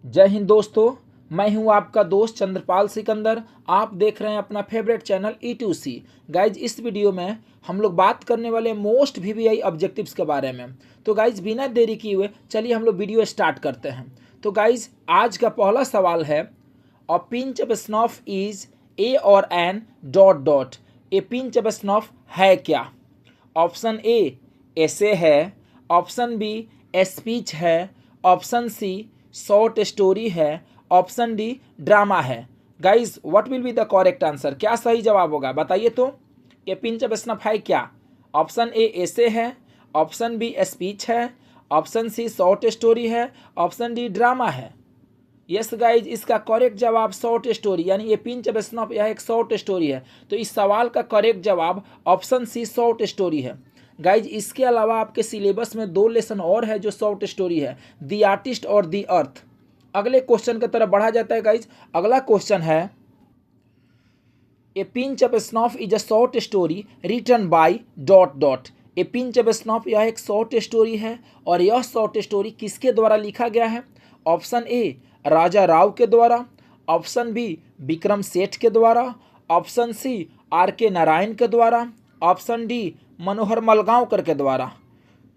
जय हिंद दोस्तों। मैं हूं आपका दोस्त चंद्रपाल सिकंदर। आप देख रहे हैं अपना फेवरेट चैनल E2C। गाइज, इस वीडियो में हम लोग बात करने वाले मोस्ट VVI ऑब्जेक्टिव्स के बारे में। तो गाइज, बिना देरी किए हुए चलिए हम लोग वीडियो स्टार्ट करते हैं। तो गाइज, आज का पहला सवाल है, a pinch of snuff is a और an dot dot. A pinch of snuff है क्या? ऑप्शन ए ऐसे है, ऑप्शन बी स्पीच है, ऑप्शन सी शॉर्ट स्टोरी है, ऑप्शन डी ड्रामा है। Guys, what will be the correct answer? क्या सही जवाब होगा बताइए तो। ये पिंच ऑफ स्नफ है क्या? ऑप्शन ए ऐसे है, ऑप्शन बी स्पीच है, ऑप्शन सी शॉर्ट स्टोरी है, ऑप्शन डी ड्रामा है। यस गाइज, इसका करेक्ट जवाब शॉर्ट स्टोरी, यानी ये पिंच ऑफ स्नफ यह एक शॉर्ट स्टोरी है। तो इस सवाल का करेक्ट जवाब ऑप्शन सी शॉर्ट स्टोरी है। गाइज, इसके अलावा आपके सिलेबस में 2 लेसन और है जो शॉर्ट स्टोरी है, द आर्टिस्ट और द अर्थ। अगले क्वेश्चन की तरफ बढ़ा जाता है गाइज। अगला क्वेश्चन है, a pinch of snuff is a short story written by dot dot. A pinch of snuff यह एक शॉर्ट स्टोरी है और यह शॉर्ट स्टोरी किसके द्वारा लिखा गया है? ऑप्शन ए राजा राव के द्वारा, ऑप्शन बी विक्रम सेठ के द्वारा, ऑप्शन सी R.K. नारायण के द्वारा, ऑप्शन डी मनोहर मलगांवकर के द्वारा।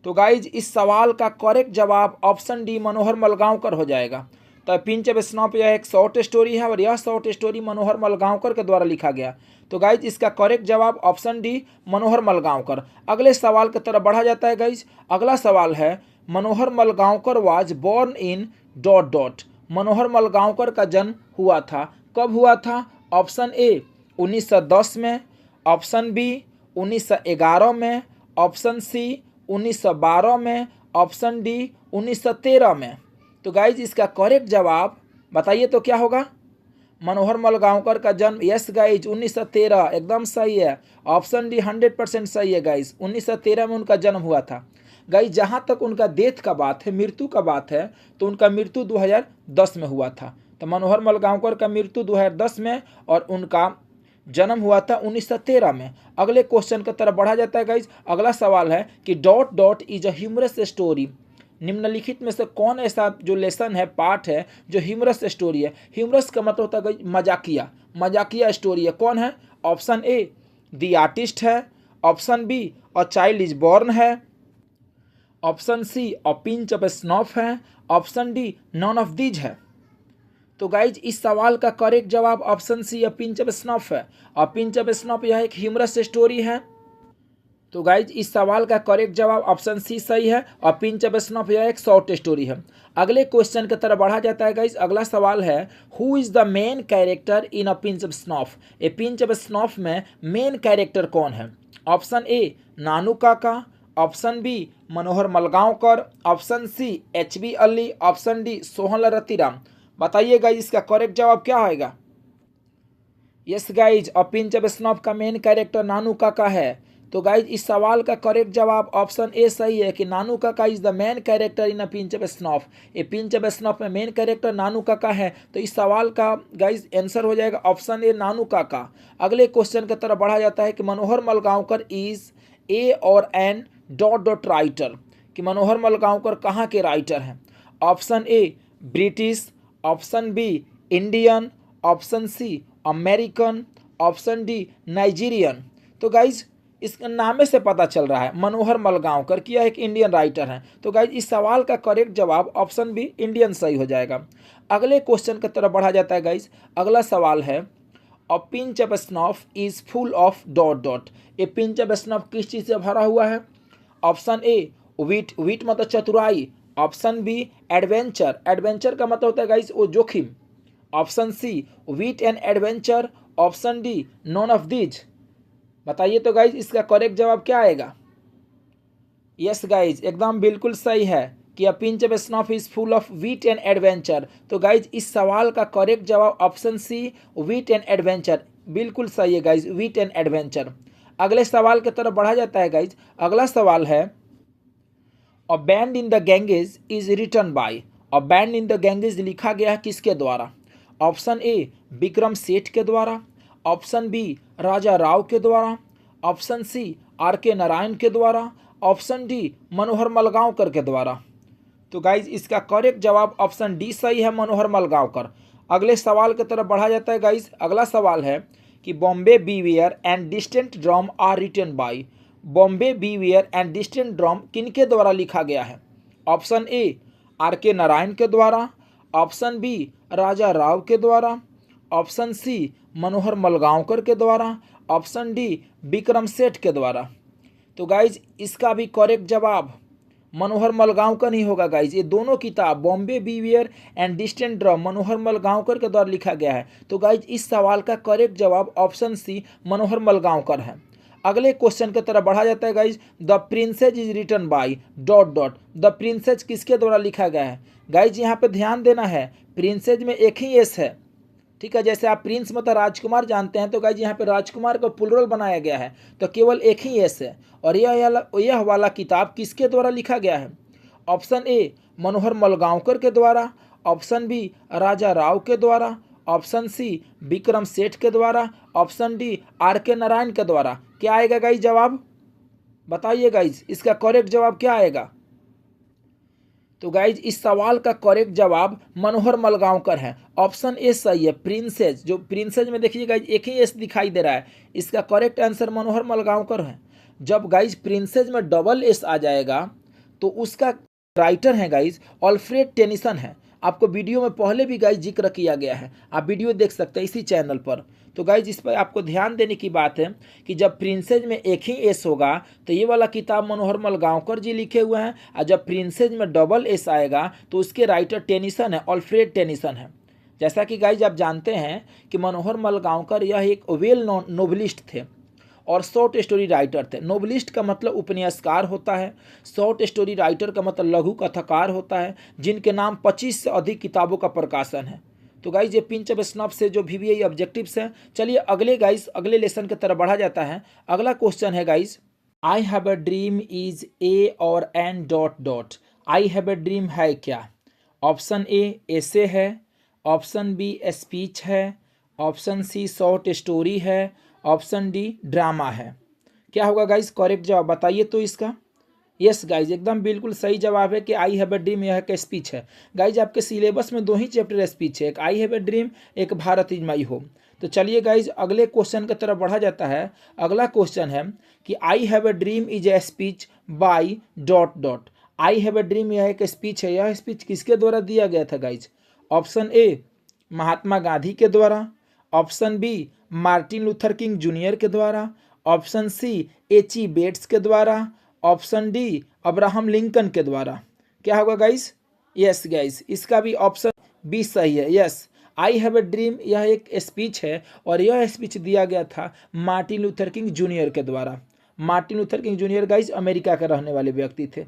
तो गाइज, इस सवाल का करेक्ट जवाब ऑप्शन डी मनोहर मलगांवकर हो जाएगा। तो पिंच ऑफ स्नॉफ यह एक शॉर्ट स्टोरी है और यह शॉर्ट स्टोरी मनोहर मलगांवकर के द्वारा लिखा गया। तो गाइज, इसका करेक्ट जवाब ऑप्शन डी मनोहर मलगांवकर। अगले सवाल की तरफ बढ़ा जाता है गाइज। अगला सवाल है, Manohar Malgonkar was born in dot dot. Manohar Malgonkar का जन्म हुआ था, कब हुआ था? ऑप्शन ए 1910 में, ऑप्शन बी 1911 में, ऑप्शन सी 1912 में, ऑप्शन डी 1913 में। तो गाइज, इसका करेक्ट जवाब बताइए तो क्या होगा? मनोहर मलगांवकर का जन्म, यस गाइज, 1913 एकदम सही है। ऑप्शन डी 100% सही है गाइज। 1913 में उनका जन्म हुआ था। गाइज, जहाँ तक उनका डेथ का बात है, मृत्यु का बात है, तो उनका मृत्यु 2010 में हुआ था। तो मनोहर मलगांवकर का मृत्यु 2010 में और उनका जन्म हुआ था 1913 में। अगले क्वेश्चन की तरफ बढ़ा जाता है गाइज। अगला सवाल है कि dot dot is a humorous story. निम्नलिखित में से कौन ऐसा जो लेसन है, पार्ट है, जो ह्यूमरस स्टोरी है? ह्यूमरस का मतलब होता है मजाकिया, मजाकिया स्टोरी है। कौन है? ऑप्शन ए द आर्टिस्ट है, option B a child is born है, option C a pinch of snuff है, option D none of these है। तो गाइज, इस सवाल का करेक्ट जवाब option C a pinch of snuff है। अ पिंच ऑफ स्नॉफ यह एक ह्यूमरस स्टोरी है। तो गाइज, इस सवाल का करेक्ट जवाब ऑप्शन सी सही है और पिंच ऑफ स्नॉफ यह एक शॉर्ट स्टोरी है। अगले क्वेश्चन की तरफ बढ़ा जाता है गाइज। अगला सवाल है, who is the main character in a pinch of snuff. A pinch of snuff में मेन कैरेक्टर कौन है? Option A Nanu Kaka, option B Manohar Malgonkar, option C HB Ali, option D Sohanlal Ratiram. बताइए गाइज, इसका करेक्ट जवाब क्या होगा? Yes guys, a pinch of snuff का main character नानू काका है। तो गाइज, इस सवाल का करेक्ट जवाब ऑप्शन ए सही है कि Nanu Kaka is the main character in a pinch of snuff. A pinch of snuff में मेन कैरेक्टर नानू काका है। तो इस सवाल का गाइज आंसर हो जाएगा ऑप्शन ए नानू काका। अगले क्वेश्चन की तरफ बढ़ा जाता है कि मनोहर मलगांवकर इज ए और एन डॉट डॉट राइटर। कि मनोहर मलगांवकर कहाँ के राइटर हैं? Option A British, option B Indian, option C American, option D Nigerian. तो गाइज, इस नामे से पता चल रहा है मनोहर मलगांवकर कि यह एक इंडियन राइटर हैं। तो गाइज, इस सवाल का करेक्ट जवाब ऑप्शन बी इंडियन सही हो जाएगा। अगले क्वेश्चन की तरफ बढ़ा जाता है गाइज। अगला सवाल है, a pinch of snuff is full of dot dot. A pinch of snuff किस चीज़ से भरा हुआ है? ऑप्शन ए विट, विट मतलब चतुराई, ऑप्शन बी एडवेंचर, एडवेंचर का मतलब होता है गाइज वो जोखिम, option C wit and adventure, option D none of these. बताइए तो गाइज, इसका करेक्ट जवाब क्या आएगा? यस गाइज, एकदम बिल्कुल सही है कि a pinch of snuff is full of wit and adventure. तो गाइज, इस सवाल का करेक्ट जवाब option C wit and adventure बिल्कुल सही है गाइज, विट एंड एडवेंचर। अगले सवाल की तरफ बढ़ा जाता है गाइज। अगला सवाल है, a bend in the Ganges is written by. A bend in the Ganges लिखा गया है किसके द्वारा? ऑप्शन ए विक्रम सेठ के द्वारा, ऑप्शन बी राजा राव के द्वारा, ऑप्शन सी R.K. नारायण के द्वारा, ऑप्शन डी मनोहर मलगांवकर के द्वारा। तो गाइज इसका करेक्ट जवाब ऑप्शन डी सही है, मनोहर मलगांवकर। अगले सवाल की तरफ बढ़ा जाता है गाइज। अगला सवाल है कि Bombay beware and distant drum are written by. Bombay beware and distant drum किनके द्वारा लिखा गया है? ऑप्शन ए आर के नारायण के द्वारा, ऑप्शन बी राजा राव के द्वारा, ऑप्शन सी मनोहर मलगांवकर के द्वारा, ऑप्शन डी विक्रम सेठ के द्वारा। तो गाइज इसका भी करेक्ट जवाब मनोहर मलगांवकर ही होगा गाइज। ये दोनों किताब Bombay beware and distant drum मनोहर मलगांवकर के द्वारा लिखा गया है। तो गाइज इस सवाल का करेक्ट जवाब ऑप्शन सी मनोहर मलगांवकर है। अगले क्वेश्चन की तरफ बढ़ा जाता है guys. The princes is written by dot dot. The princes किसके द्वारा लिखा गया है? गाइज यहाँ पे ध्यान देना है, प्रिंसेज में एक ही एस है, ठीक है। जैसे आप प्रिंस मतलब राजकुमार जानते हैं, तो गाइज यहाँ पे राजकुमार को प्लुरल बनाया गया है, तो केवल एक ही एस है। और यह वाला किताब किसके द्वारा लिखा गया है? ऑप्शन ए मनोहर मलगांवकर के द्वारा, ऑप्शन बी राजा राव के द्वारा, ऑप्शन सी विक्रम सेठ के द्वारा, ऑप्शन डी आर के नारायण के द्वारा। क्या आएगा गाइज जवाब? बताइए गाइज इसका करेक्ट जवाब क्या आएगा? तो गाइज इस सवाल का करेक्ट जवाब मनोहर मलगांवकर है। ऑप्शन ए सही है, प्रिंसेज। जो प्रिंसेज में देखिए गाइज एक ही एस दिखाई दे रहा है, इसका करेक्ट आंसर मनोहर मलगांवकर है। जब गाइज प्रिंसेज में डबल एस आ जाएगा तो उसका राइटर है गाइज अल्फ्रेड टेनिसन है। आपको वीडियो में पहले भी गाइज जिक्र किया गया है, आप वीडियो देख सकते हैं इसी चैनल पर। तो गाइज इस पर आपको ध्यान देने की बात है कि जब प्रिंसेज में एक ही एस होगा तो ये वाला किताब मनोहर मलगांवकर जी लिखे हुए हैं, और जब प्रिंसेज में डबल एस आएगा तो उसके राइटर टेनिसन है, अल्फ्रेड टेनिसन है। जैसा कि गाइज आप जानते हैं कि मनोहर मलगांवकर यह एक वेल नोन नोवेलिस्ट थे और शॉर्ट स्टोरी राइटर थे। नोवेलिस्ट का मतलब उपन्यासकार होता है, शॉर्ट स्टोरी राइटर का मतलब लघु कथाकार होता है, जिनके नाम 25 से अधिक किताबों का प्रकाशन है। तो गाइज ये पिंच ऑफ स्नफ से जो VBI ऑब्जेक्टिव्स हैं। चलिए अगले लेसन की तरफ बढ़ा जाता है। अगला क्वेश्चन है guys, I have a dream is a और an dot dot. I have a dream है क्या? ऑप्शन ए एसे है, ऑप्शन बी स्पीच है, ऑप्शन सी शॉर्ट स्टोरी है, ऑप्शन डी ड्रामा है। क्या होगा गाइज करेक्ट जवाब? बताइए तो इसका। यस गाइज एकदम बिल्कुल सही जवाब है कि आई हैव अ ड्रीम यह एक स्पीच है। गाइज आपके सिलेबस में 2 ही चैप्टर स्पीच है, एक आई हैव अ ड्रीम, एक भारत इज माई होम। तो चलिए गाइज अगले क्वेश्चन की तरफ बढ़ा जाता है। अगला क्वेश्चन है कि आई have a dream is a speech bye dot dot. I have a dream यह एक स्पीच है, यह स्पीच किसके द्वारा दिया गया था guys? Option A Mahatma Gandhi के द्वारा, option B Martin Luther King Junior के द्वारा, ऑप्शन सी एच.ई. बेट्स के द्वारा, ऑप्शन डी अब्राहम लिंकन के द्वारा। क्या होगा गाइस? यस गाइस इसका भी ऑप्शन बी सही है। Yes I have a dream यह एक स्पीच है और यह स्पीच दिया गया था मार्टिन लूथर किंग जूनियर के द्वारा। Martin Luther King junior guys America के रहने वाले व्यक्ति थे।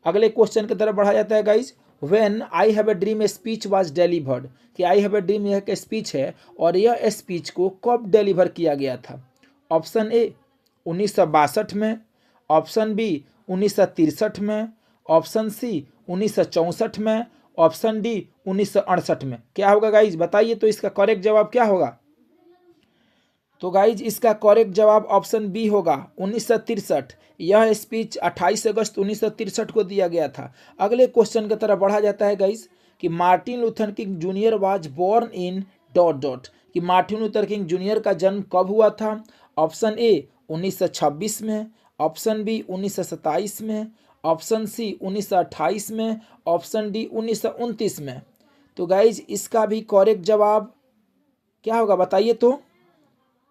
अगले क्वेश्चन की तरफ बढ़ा जाता है guys. When I have a dream speech was delivered, कि आई हैव अ ड्रीम यह एक स्पीच है और यह स्पीच को कब डिलीवर किया गया था? ऑप्शन ए 1962 में, ऑप्शन बी 1963 में, ऑप्शन सी 1964 में, ऑप्शन डी 1968 में। क्या होगा गाइज बताइए तो इसका करेक्ट जवाब क्या होगा? तो गाइज इसका करेक्ट जवाब ऑप्शन बी होगा 1963। यह स्पीच 28 अगस्त 1963 को दिया गया था। अगले क्वेश्चन की तरफ बढ़ा जाता है गाइज कि Martin Luther King Junior was born in dot dot, कि मार्टिन लूथर किंग जूनियर का जन्म कब हुआ था? ऑप्शन ए 1926 में, ऑप्शन बी 1927 में, ऑप्शन सी 1928 में, ऑप्शन डी 1929 में। तो गाइज इसका भी करेक्ट जवाब क्या होगा बताइए तो?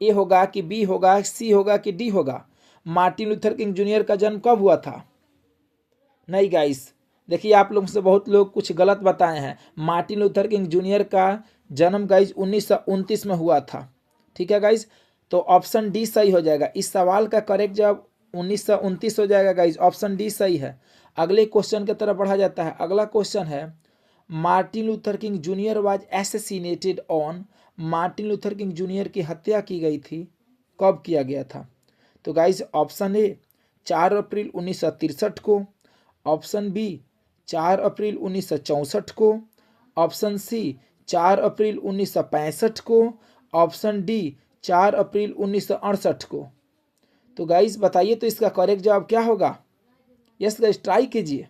ए होगा कि बी होगा, सी होगा कि डी होगा? मार्टिन लूथर किंग जूनियर का जन्म कब हुआ था? नहीं गाइस देखिए आप लोग से बहुत लोग कुछ गलत बताए हैं। मार्टिन लूथर किंग जूनियर का जन्म गाइस 1929 में हुआ था। ठीक है गाइस, तो ऑप्शन डी सही हो जाएगा। इस सवाल का करेक्ट जवाब 1929 हो जाएगा गाइस, ऑप्शन डी सही है। अगले क्वेश्चन की तरफ बढ़ा जाता है। अगला क्वेश्चन है Martin Luther King Junior was assassinated on, Martin Luther King junior की हत्या की गई थी, कब किया गया था? तो गाइज ऑप्शन ए 4 अप्रैल 1963 को, ऑप्शन बी 4 अप्रैल 1964 को, ऑप्शन सी 4 अप्रैल 1965 को, ऑप्शन डी 4 अप्रैल 1968 को। तो गाइज बताइए तो इसका करेक्ट जवाब क्या होगा? यस गाइज ट्राई कीजिए।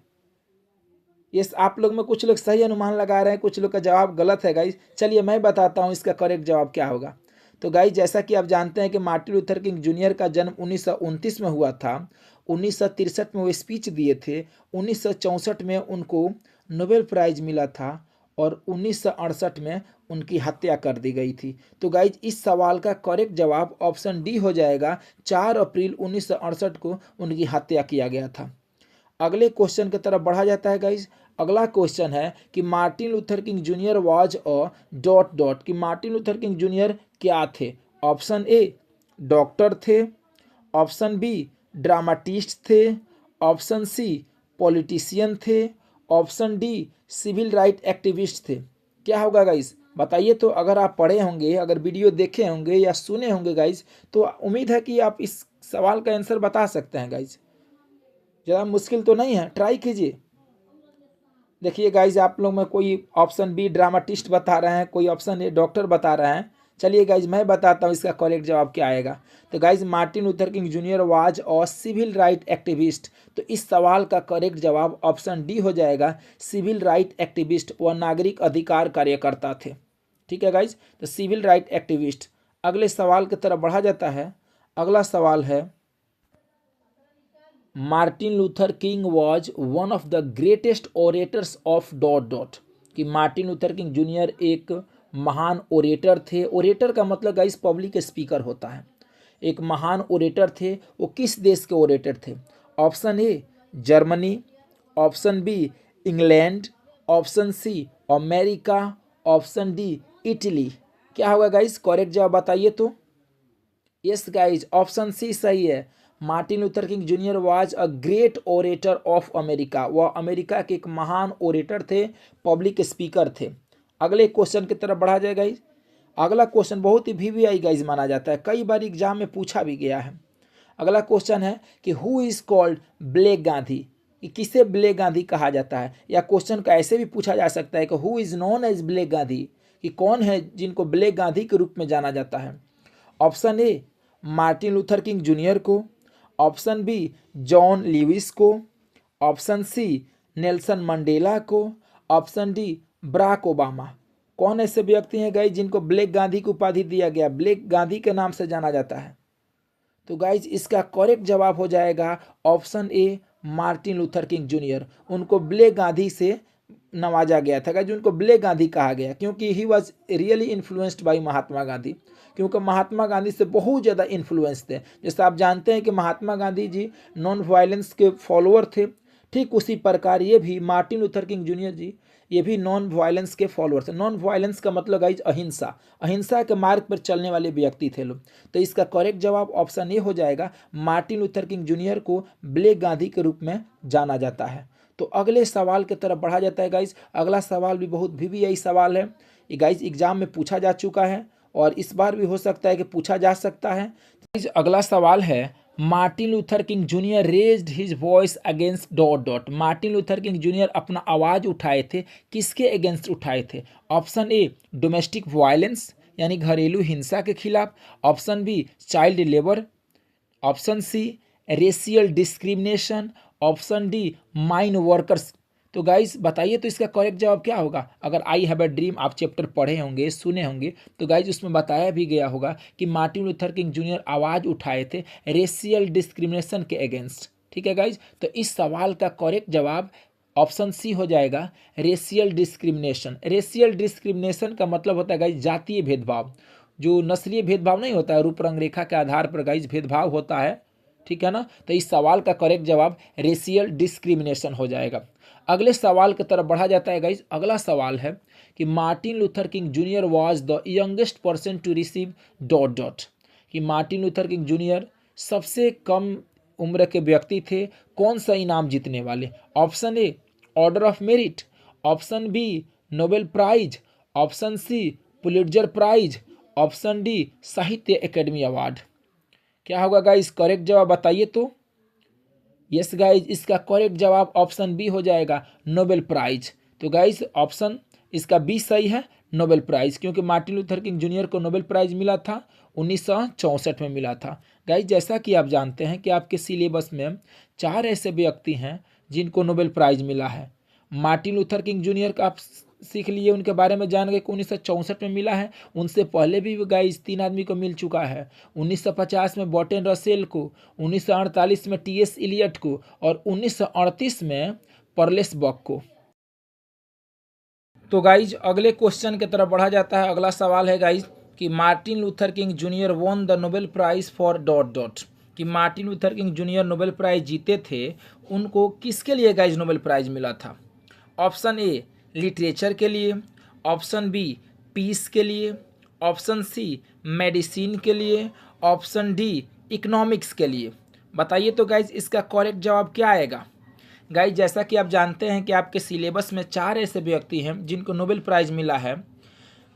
ये आप लोग में कुछ लोग सही अनुमान लगा रहे हैं, कुछ लोग का जवाब गलत है गाइज। चलिए मैं बताता हूँ इसका करेक्ट जवाब क्या होगा। तो गाइज जैसा कि आप जानते हैं कि मार्टिन लूथर किंग जूनियर का जन्म 1929 में हुआ था। 1963 में वो स्पीच दिए थे। 1964 में उनको नोबेल प्राइज मिला था और 1968 में उनकी हत्या कर दी गई थी। तो गाइज इस सवाल का करेक्ट जवाब ऑप्शन डी हो जाएगा। 4 अप्रैल 1968 को उनकी हत्या किया गया था। अगले क्वेश्चन की तरफ बढ़ा जाता है गाइज। अगला क्वेश्चन है कि Martin Luther King Junior was a dot dot, कि मार्टिन लूथर किंग जूनियर क्या थे। ऑप्शन ए डॉक्टर थे, ऑप्शन बी ड्रामाटिस्ट थे, ऑप्शन सी पॉलिटिशियन थे, option D civil right activist थे। क्या होगा गाइज बताइए। तो अगर आप पढ़े होंगे, अगर वीडियो देखे होंगे या सुने होंगे गाइज, तो उम्मीद है कि आप इस सवाल का आंसर बता सकते हैं गाइज। ज़्यादा मुश्किल तो नहीं है, ट्राई कीजिए। देखिए गाइज आप लोग में कोई ऑप्शन बी ड्रामाटिस्ट बता रहे हैं, कोई ऑप्शन ए डॉक्टर बता रहे हैं। चलिए गाइज मैं बताता हूँ इसका करेक्ट जवाब क्या आएगा। तो guys Martin Luther King Junior was और सिविल राइट एक्टिविस्ट। तो इस सवाल का करेक्ट जवाब ऑप्शन डी हो जाएगा, सिविल राइट एक्टिविस्ट। वह नागरिक अधिकार कार्यकर्ता थे। ठीक है गाइज, तो सिविल राइट एक्टिविस्ट। अगले सवाल की तरफ बढ़ा जाता है। अगला सवाल है, Martin Luther king was one of the greatest orators of dot dot, कि मार्टिन लूथर किंग जूनियर एक महान ओरेटर थे। ओरेटर का मतलब गाइस पब्लिक स्पीकर होता है। एक महान ओरेटर थे। वो किस देश के ओरेटर थे। Option A Germany, option B England, option C America, option D Italy. क्या होगा गाइस करेक्ट जवाब बताइए तो। यस गाइज ऑप्शन सी सही है। Martin Luther King Junior was a great orator of America. वह अमेरिका के एक महान ओरेटर थे, पब्लिक स्पीकर थे। अगले क्वेश्चन की तरफ बढ़ा जाए गाइज। अगला क्वेश्चन बहुत ही वीवीआई गाइज माना जाता है, कई बार एग्जाम में पूछा भी गया है। अगला क्वेश्चन है कि who is called black Gandhi, कि किसे ब्लैक गांधी कहा जाता है। या क्वेश्चन का ऐसे भी पूछा जा सकता है कि who is known as black Gandhi, कि कौन है जिनको ब्लैक गांधी के रूप में जाना जाता है। ऑप्शन ए मार्टिन लूथर किंग जूनियर को, ऑप्शन बी जॉन लीविस को, ऑप्शन सी नेल्सन मंडेला को, ऑप्शन डी बराक ओबामा। कौन ऐसे व्यक्ति हैं गाइज जिनको ब्लैक गांधी की उपाधि दिया गया, ब्लैक गांधी के नाम से जाना जाता है। तो गाइज इसका करेक्ट जवाब हो जाएगा option A Martin Luther King junior. उनको ब्लैक गांधी से नवाजा गया था गाइज, उनको ब्लैक गांधी कहा गया क्योंकि he was really influenced by Mahatma Gandhi, क्योंकि महात्मा गांधी से बहुत ज़्यादा इन्फ्लुएंस थे। जैसे आप जानते हैं कि महात्मा गांधी जी नॉन वायलेंस के फॉलोअर थे, ठीक उसी प्रकार ये भी मार्टिन लूथर किंग जूनियर जी ये भी नॉन वायलेंस के फॉलोअर थे। नॉन वायलेंस का मतलब गाइज अहिंसा, अहिंसा के मार्ग पर चलने वाले व्यक्ति थे लोग। तो इसका करेक्ट जवाब ऑप्शन ए हो जाएगा, मार्टिन लूथर किंग जूनियर को ब्लैक गांधी के रूप में जाना जाता है। तो अगले सवाल की तरफ बढ़ा जाता है गाइज। अगला सवाल भी बहुत वीवीआई सवाल है, ये गाइज एग्जाम में पूछा जा चुका है और इस बार भी हो सकता है कि पूछा जा सकता है। गाइज अगला सवाल है, Martin Luther King junior raised his voice against dot dot. Martin Luther King junior अपना आवाज़ उठाए थे, किसके अगेंस्ट उठाए थे। ऑप्शन ए डोमेस्टिक वायलेंस यानी घरेलू हिंसा के खिलाफ, option B child labour, option C racial discrimination, option D mine workers. तो गाइस बताइए तो इसका करेक्ट जवाब क्या होगा। अगर आई हैव अ ड्रीम आप चैप्टर पढ़े होंगे, सुने होंगे, तो गाइस उसमें बताया भी गया होगा कि मार्टिन लूथर किंग जूनियर आवाज़ उठाए थे रेशियल डिस्क्रिमिनेशन के अगेंस्ट। ठीक है गाइस, तो इस सवाल का करेक्ट जवाब ऑप्शन सी हो जाएगा, रेशियल डिस्क्रिमिनेशन। रेशियल डिस्क्रिमिनेशन का मतलब होता है गाइस जातीय भेदभाव, जो नस्लीय भेदभाव नहीं होता है, रूप रंग रेखा के आधार पर गाइस भेदभाव होता है। ठीक है ना, तो इस सवाल का करेक्ट जवाब रेशियल डिस्क्रिमिनेशन हो जाएगा। अगले सवाल की तरफ बढ़ा जाता है गाइज। अगला सवाल है कि Martin Luther King Junior was the youngest person to receive dot dot, कि मार्टिन लूथर किंग जूनियर सबसे कम उम्र के व्यक्ति थे कौन सा इनाम जीतने वाले। Option A order of merit, option B Nobel prize, option C Pulitzer prize, option D Sahitya Akademi award. क्या होगा गाइज करेक्ट जवाब बताइए तो। यस गाइज इसका करेक्ट जवाब ऑप्शन बी हो जाएगा, नोबेल प्राइज। तो गाइज ऑप्शन इसका बी सही है, नोबेल प्राइज, क्योंकि मार्टिन लूथर किंग जूनियर को नोबेल प्राइज मिला था 1964 में मिला था। गाइज जैसा कि आप जानते हैं कि आपके सिलेबस में 4 ऐसे व्यक्ति हैं जिनको नोबेल प्राइज मिला है। मार्टिन लूथर किंग जूनियर का आप सीख लिए, उनके बारे में जान गए कि 1964 में मिला है। उनसे पहले भी गाइस 3 आदमी को मिल चुका है। 1950 में बर्टन रसेल को, 1948 में टीएस इलियट को और 1938 में पर्लेस बक को। तो गाइज अगले क्वेश्चन की तरफ बढ़ा जाता है। अगला सवाल है गाइज कि Martin Luther King Junior won the Nobel prize for dot dot, कि Martin Luther King Junior Nobel prize जीते थे, उनको किसके लिए गाइज नोबेल प्राइज मिला था? ऑप्शन ए लिटरेचर के लिए, ऑप्शन बी पीस के लिए, ऑप्शन सी मेडिसिन के लिए, ऑप्शन डी इकोनॉमिक्स के लिए। बताइए तो गाइज इसका करेक्ट जवाब क्या आएगा? गाइज जैसा कि आप जानते हैं कि आपके सिलेबस में 4 ऐसे व्यक्ति हैं जिनको नोबेल प्राइज़ मिला है।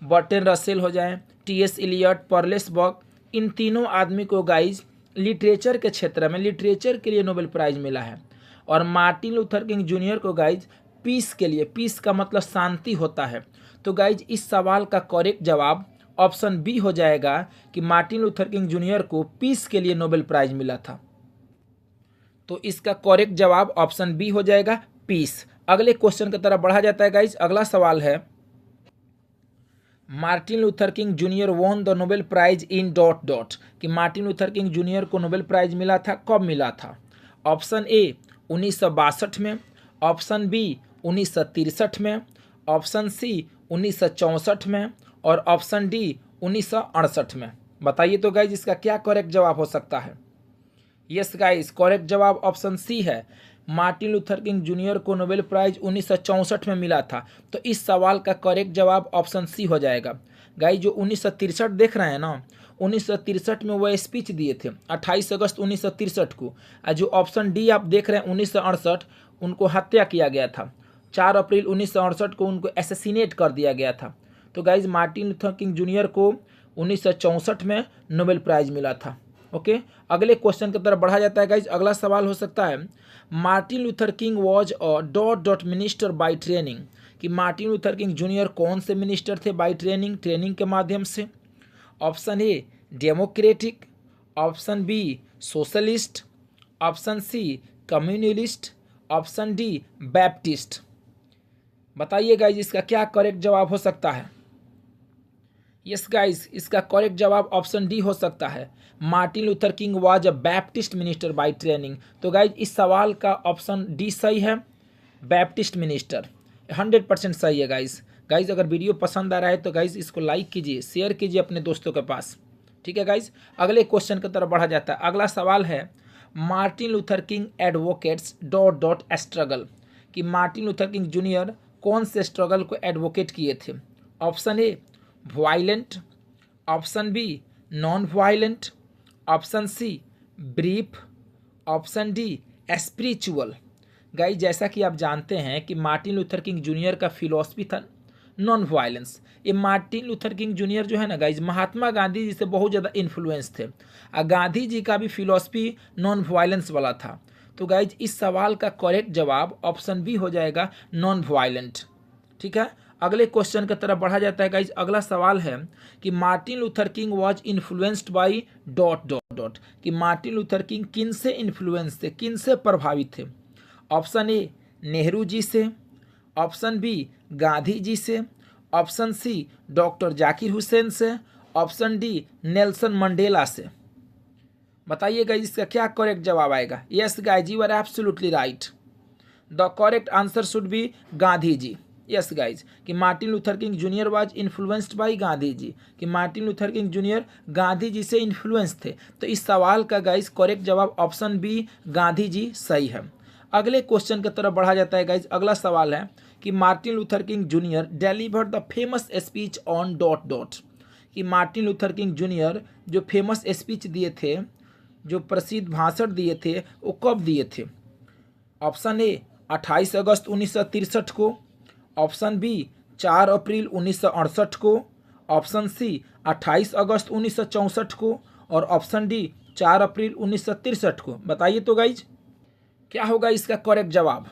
बर्टन रसेल हो जाए, टीएस इलियट, पर्लेस बक, इन तीनों आदमी को गाइज लिटरेचर के क्षेत्र में लिटरेचर के लिए नोबेल प्राइज़ मिला है। और मार्टिन लूथर किंग जूनियर को गाइज पीस के लिए, पीस का मतलब शांति होता है। तो गाइज इस सवाल का करेक्ट जवाब ऑप्शन बी हो जाएगा कि मार्टिन लूथर किंग जूनियर को पीस के लिए नोबेल प्राइज़ मिला था। तो इसका करेक्ट जवाब ऑप्शन बी हो जाएगा, पीस। अगले क्वेश्चन की तरफ बढ़ा जाता है गाइज। अगला सवाल है Martin Luther King Junior won the Nobel prize in dot dot, कि मार्टिन लूथर किंग जूनियर को नोबेल प्राइज मिला था, कब मिला था? ऑप्शन ए 1962 में, ऑप्शन बी 1963 में, ऑप्शन सी 1964 में और ऑप्शन डी 1968 में। बताइए तो गाइज इसका क्या करेक्ट जवाब हो सकता है? यस गाइस, करेक्ट जवाब ऑप्शन सी है। मार्टिन लूथर किंग जूनियर को नोबेल प्राइज 1964 में मिला था। तो इस सवाल का करेक्ट जवाब ऑप्शन सी हो जाएगा। गाइस जो 1963 देख रहे हैं ना, 1963 में वो स्पीच दिए थे 28 अगस्त 1963 को। और जो ऑप्शन डी आप देख रहे हैं 1968, उनको हत्या किया गया था। 4 अप्रैल 1968 को उनको एसेसिनेट कर दिया गया था। तो guys Martin Luther King Junior को 1964 में नोबेल प्राइज मिला था। ओके अगले क्वेश्चन की तरफ बढ़ा जाता है गाइज। अगला सवाल हो सकता है Martin Luther king was a dot dot minister by training, कि मार्टिन लूथर किंग जूनियर कौन से मिनिस्टर थे बाय ट्रेनिंग, ट्रेनिंग के माध्यम से? Option A democratic, option B socialist, option C communalist, option D Baptist. बताइए गाइज इसका क्या करेक्ट जवाब हो सकता है? यस गाइस, इसका करेक्ट जवाब ऑप्शन डी हो सकता है। Martin Luther King was a Baptist minister by training. तो गाइज इस सवाल का ऑप्शन डी सही है, बैप्टिस्ट मिनिस्टर 100% सही है गाइज। गाइज अगर वीडियो पसंद आ रहा है तो गाइज इसको लाइक कीजिए, शेयर कीजिए अपने दोस्तों के पास। ठीक है गाइज, अगले क्वेश्चन की तरफ बढ़ा जाता है। अगला सवाल है Martin Luther King advocates dot dot struggle, कि मार्टिन लूथर किंग जूनियर कौन से स्ट्रगल को एडवोकेट किए थे? Option A violent, option B non violent, option C brief, option D spiritual. Guys जैसा कि आप जानते हैं कि मार्टिन लूथर किंग जूनियर का फिलॉसफी था नॉन वायलेंस। ये मार्टिन लूथर किंग जूनियर जो है ना गाइज, महात्मा गांधी जी से बहुत ज़्यादा इन्फ्लुएंस थे और गांधी जी का भी फिलॉसफी नॉन वायलेंस वाला था। तो गाइज इस सवाल का करेक्ट जवाब ऑप्शन बी हो जाएगा, नॉन वायलेंट। ठीक है, अगले क्वेश्चन की तरफ बढ़ा जाता है गाइज। अगला सवाल है कि Martin Luther King was influenced bye dot dot dot, कि मार्टिन लूथर किंग किन से इन्फ्लुएंस थे, किन से प्रभावित थे? ऑप्शन ए नेहरू जी से, ऑप्शन बी गांधी जी से, option C doctor Zakir Hussain से, ऑप्शन डी नेल्सन मंडेला से। बताइए गाइज इसका क्या करेक्ट जवाब आएगा? Yes guys, you are absolutely right. The correct answer should be Gandhi ji. Yes guys, कि Martin Luther King Junior was influenced by Gandhi ji, कि Martin Luther King Junior Gandhi ji से इन्फ्लुएंस थे। तो इस सवाल का गाइज करेक्ट जवाब ऑप्शन बी गांधी जी सही है। अगले क्वेश्चन की तरफ बढ़ा जाता है गाइज। अगला सवाल है कि Martin Luther King junior delivered the famous speech on dot dot, कि मार्टिन लूथर किंग जूनियर जो फेमस स्पीच दिए थे, जो प्रसिद्ध भाषण दिए थे, वो कब दिए थे? ऑप्शन ए 28 अगस्त 1963 को, ऑप्शन बी 4 अप्रैल 1968 को, ऑप्शन सी 28 अगस्त 1964 को और ऑप्शन डी 4 अप्रैल 1963 को। बताइए तो गाइज क्या होगा इसका करेक्ट जवाब?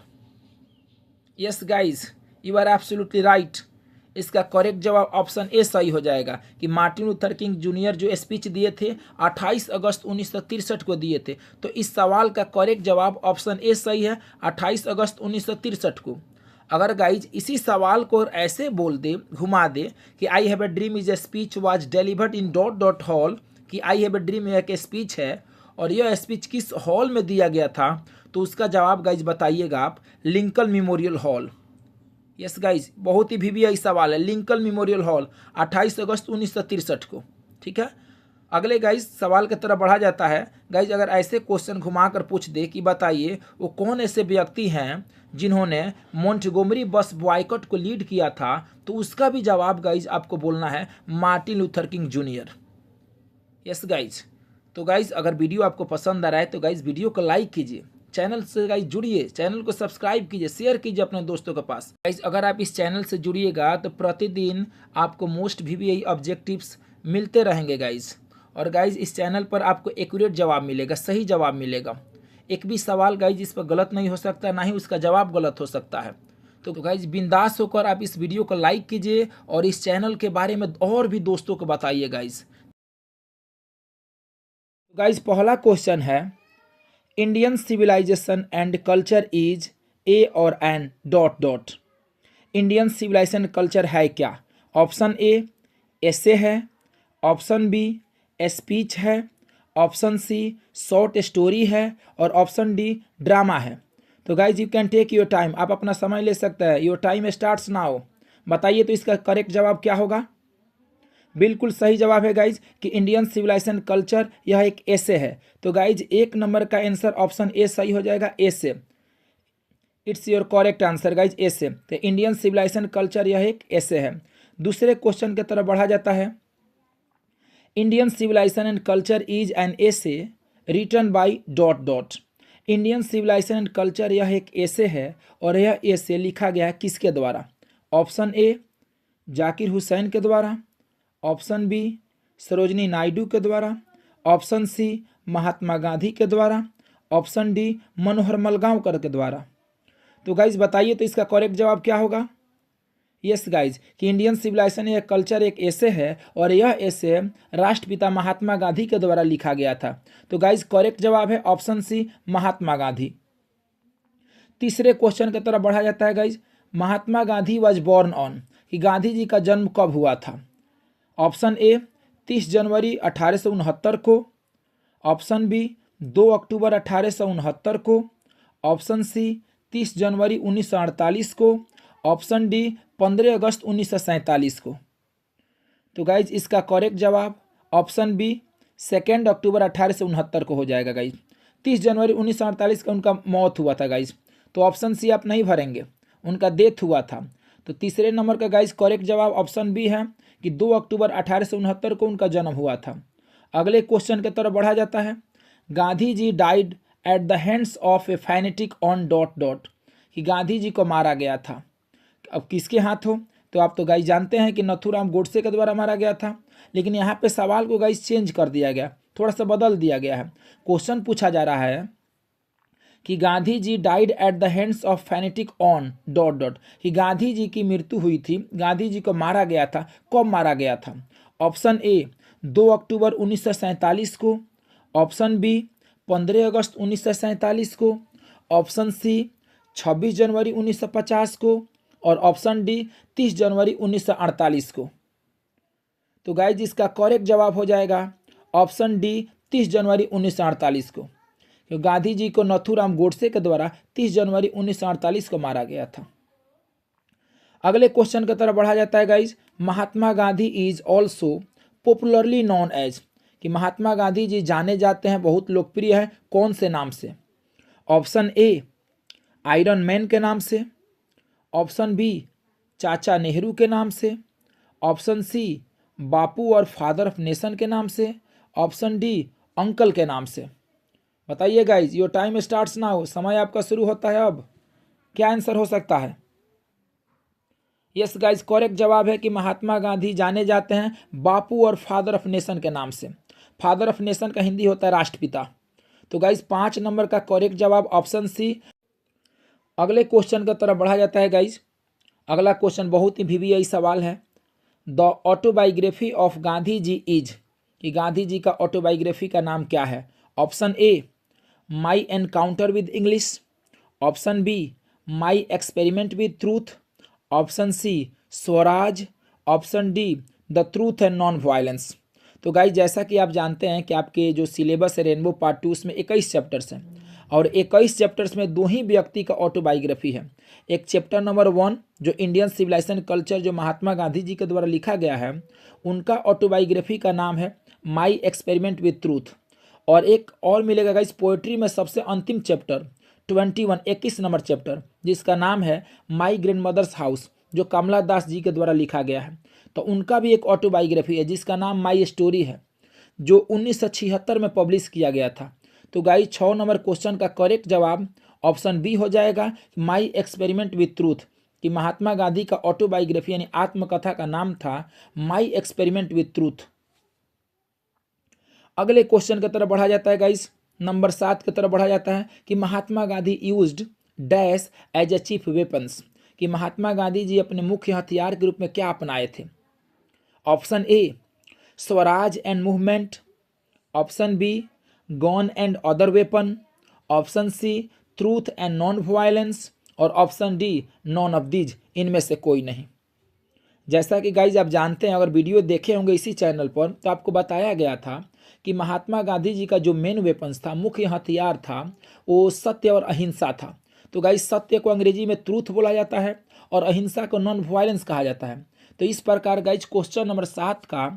Yes guys, you are absolutely right. इसका करेक्ट जवाब ऑप्शन ए सही हो जाएगा कि मार्टिन लूथर किंग जूनियर जो स्पीच दिए थे 28 अगस्त 1963 को दिए थे। तो इस सवाल का करेक्ट जवाब ऑप्शन ए सही है, 28 अगस्त 1963 को। अगर गाइज इसी सवाल को ऐसे बोल दे, घुमा दे कि I have a dream is a speech was delivered in dot dot hall, कि आई हैव ए ड्रीम एक स्पीच है और यह स्पीच किस हॉल में दिया गया था, तो उसका जवाब गाइज बताइएगा आप, Lincoln memorial hall. Yes guys, बहुत ही वीवीआई सवाल है, लिंकन मेमोरियल हॉल 28 अगस्त 1963 को। ठीक है, अगले गाइज सवाल की तरफ बढ़ा जाता है। गाइज अगर ऐसे क्वेश्चन घुमा कर पूछ दे कि बताइए वो कौन ऐसे व्यक्ति हैं जिन्होंने मोंटगोमरी बस बॉयकॉट को लीड किया था, तो उसका भी जवाब गाइज आपको बोलना है Martin Luther King junior. Yes guys, तो गाइज अगर वीडियो आपको पसंद आ रहा है तो गाइज वीडियो को लाइक कीजिए, चैनल से गाइज जुड़िए, चैनल को सब्सक्राइब कीजिए, शेयर कीजिए अपने दोस्तों के पास। गाइज अगर आप इस चैनल से जुड़िएगा तो प्रतिदिन आपको मोस्ट वीवीआई ऑब्जेक्टिव्स मिलते रहेंगे गाइज। और गाइज इस चैनल पर आपको एक्यूरेट जवाब मिलेगा, सही जवाब मिलेगा। एक भी सवाल गाइज इस पर गलत नहीं हो सकता, ना ही उसका जवाब गलत हो सकता है। तो गाइज बिंदास होकर आप इस वीडियो को लाइक कीजिए और इस चैनल के बारे में और भी दोस्तों को बताइए गाइज। गाइज पहला क्वेश्चन है, Indian civilisation and culture is a और an dot dot. Indian civilisation culture है क्या? ऑप्शन ए एसे है, ऑप्शन बी स्पीच है, ऑप्शन सी शॉर्ट स्टोरी है और ऑप्शन डी ड्रामा है। तो guys you can take your time, आप अपना समय ले सकते हैं। Your time starts now. बताइए तो इसका करेक्ट जवाब क्या होगा? बिल्कुल सही जवाब है गाइज कि इंडियन सिविलाइजेशन कल्चर यह एक एसे है। तो गाइज 1 नंबर का आंसर ऑप्शन ए सही हो जाएगा, essay. It's your correct answer guys, essay. तो इंडियन सिविलाइजेशन कल्चर यह एक एसे है। दूसरे क्वेश्चन की तरफ बढ़ा जाता है। Indian civilisation and culture is an essay written by dot dot. Indian civilisation and culture यह एक एसे है और यह एसे लिखा गया है किसके द्वारा? ऑप्शन ए जाकिर हुसैन के द्वारा, ऑप्शन बी सरोजनी नायडू के द्वारा, ऑप्शन सी महात्मा गांधी के द्वारा, ऑप्शन डी मनोहर मलगांवकर के द्वारा। तो गाइज बताइए तो इसका करेक्ट जवाब क्या होगा? यस गाइज कि इंडियन सिविलाइजेशन या कल्चर एक एसे है और यह एसे राष्ट्रपिता महात्मा गांधी के द्वारा लिखा गया था। तो गाइज करेक्ट जवाब है ऑप्शन सी महात्मा गांधी। तीसरे क्वेश्चन की तरफ बढ़ा जाता है guys. Mahatma Gandhi was born on, कि गांधी जी का जन्म कब हुआ था? ऑप्शन ए 30 जनवरी 1869 को, ऑप्शन बी 2 अक्टूबर 1869 को, ऑप्शन सी 30 जनवरी 1948 को, ऑप्शन डी 15 अगस्त 1947 को। तो गाइज इसका करेक्ट जवाब ऑप्शन बी 2 अक्टूबर 1869 को हो जाएगा गाइज। 30 जनवरी 1948 का उनका मौत हुआ था गाइज। तो ऑप्शन सी आप नहीं भरेंगे, उनका डेथ हुआ था। तो तीसरे नंबर का गाइज करेक्ट जवाब ऑप्शन बी है कि 2 अक्टूबर 1869 को उनका जन्म हुआ था। अगले क्वेश्चन की तरफ बढ़ा जाता है। Gandhi ji died at the hands of a fanatic on dot dot, कि गांधी जी को मारा गया था। अब किसके हाथ हो? तो आप तो गाइज जानते हैं कि नथुराम गोडसे के द्वारा मारा गया था, लेकिन यहाँ पे सवाल को गाइज चेंज कर दिया गया, थोड़ा सा बदल दिया गया है। क्वेश्चन पूछा जा रहा है कि Gandhi ji died at the hands of fanatic on dot dot, कि गांधी जी की मृत्यु हुई थी, गांधी जी को मारा गया था, कब मारा गया था? ऑप्शन ए 2 अक्टूबर 1947 को, ऑप्शन बी 15 अगस्त 1947 को, ऑप्शन सी 26 जनवरी 1950 को और ऑप्शन डी 30 जनवरी 1948 को। तो गाइज इसका करेक्ट जवाब हो जाएगा ऑप्शन डी 30 जनवरी 1948 को, क्योंकि गांधी जी को नथुराम गोडसे के द्वारा 30 जनवरी 1948 को मारा गया था। अगले क्वेश्चन की तरफ बढ़ा जाता है guys. Mahatma Gandhi is also popularly known as, कि महात्मा गांधी जी जाने जाते हैं, बहुत लोकप्रिय है, कौन से नाम से? ऑप्शन ए आयरन मैन के नाम से, ऑप्शन बी चाचा नेहरू के नाम से, ऑप्शन सी बापू और फादर ऑफ नेशन के नाम से, ऑप्शन डी अंकल के नाम से। बताइए guys, your time starts now, समय आपका शुरू होता है अब। क्या आंसर हो सकता है? यस गाइज करेक्ट जवाब है कि महात्मा गांधी जाने जाते हैं बापू और फादर ऑफ नेशन के नाम से। फादर ऑफ नेशन का हिंदी होता है राष्ट्रपिता। तो गाइज 5 नंबर का करेक्ट जवाब ऑप्शन सी। अगले क्वेश्चन की तरफ बढ़ा जाता है गाइज। अगला क्वेश्चन बहुत ही वीवीआई सवाल है। The autobiography of Gandhi ji is, कि गांधी जी का ऑटोबायोग्राफी का नाम क्या है? Option A my encounter with English, option B my experiment with truth, option C Swaraj, option D the truth and non violence. तो गाइस जैसा कि आप जानते हैं कि आपके जो सिलेबस है रेनबो पार्ट 2 उसमें 21 चैप्टर्स हैं और 21 चैप्टर्स में 2 ही व्यक्ति का ऑटोबायोग्राफी है। एक चैप्टर नंबर 1 जो इंडियन सिविलाइजेशन कल्चर जो महात्मा गांधी जी के द्वारा लिखा गया है उनका ऑटोबायोग्राफी का नाम है माई एक्सपेरिमेंट विद ट्रूथ। और एक और मिलेगा गाइस पोएट्री में सबसे अंतिम चैप्टर 21 नंबर चैप्टर जिसका नाम है माई ग्रैंड मदर्स हाउस जो कमला दास जी के द्वारा लिखा गया है। तो उनका भी एक ऑटोबायोग्राफी है जिसका नाम माई स्टोरी है जो 1976 में पब्लिश किया गया था। तो गाइस 6 नंबर क्वेश्चन का करेक्ट जवाब ऑप्शन बी हो जाएगा माई एक्सपेरिमेंट विथ ट्रूथ कि महात्मा गांधी का ऑटोबायोग्राफी यानी आत्मकथा का नाम था माई एक्सपेरिमेंट विथ ट्रूथ। अगले क्वेश्चन की तरफ बढ़ा जाता है गाइस, नंबर 7 की तरफ बढ़ा जाता है कि Mahatma Gandhi used dash as a chief weapons कि महात्मा गांधी जी अपने मुख्य हथियार के रूप में क्या अपनाए थे। Option A swaraj and movement, option B gun and other weapon, option C truth and non violence और option D none of these, इनमें से कोई नहीं। जैसा कि गाइज आप जानते हैं अगर वीडियो देखे होंगे इसी चैनल पर तो आपको बताया गया था कि महात्मा गांधी जी का जो मेन वेपन्स था मुख्य हथियार था वो सत्य और अहिंसा था। तो गाइज सत्य को अंग्रेजी में ट्रूथ बोला जाता है और अहिंसा को नॉन वायलेंस कहा जाता है। तो इस प्रकार गाइज क्वेश्चन नंबर 7 का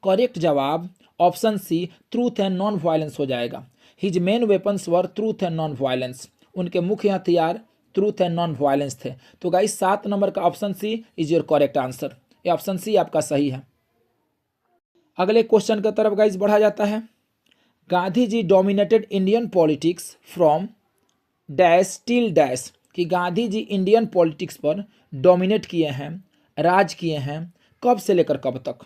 करेक्ट जवाब option C truth and non violence हो जाएगा। His main weapons were truth and non violence, उनके मुख्य हथियार ट्रूथ एंड नॉन वायलेंस थे। तो गाइज 7 नंबर का option C is your correct answer, ये ऑप्शन सी आपका सही है। अगले क्वेश्चन की तरफ गाइज बढ़ा जाता है। Gandhi ji dominated Indian politics from dash till dash कि गांधी जी इंडियन पॉलिटिक्स पर डोमिनेट किए हैं, राज किए हैं, कब से लेकर कब तक।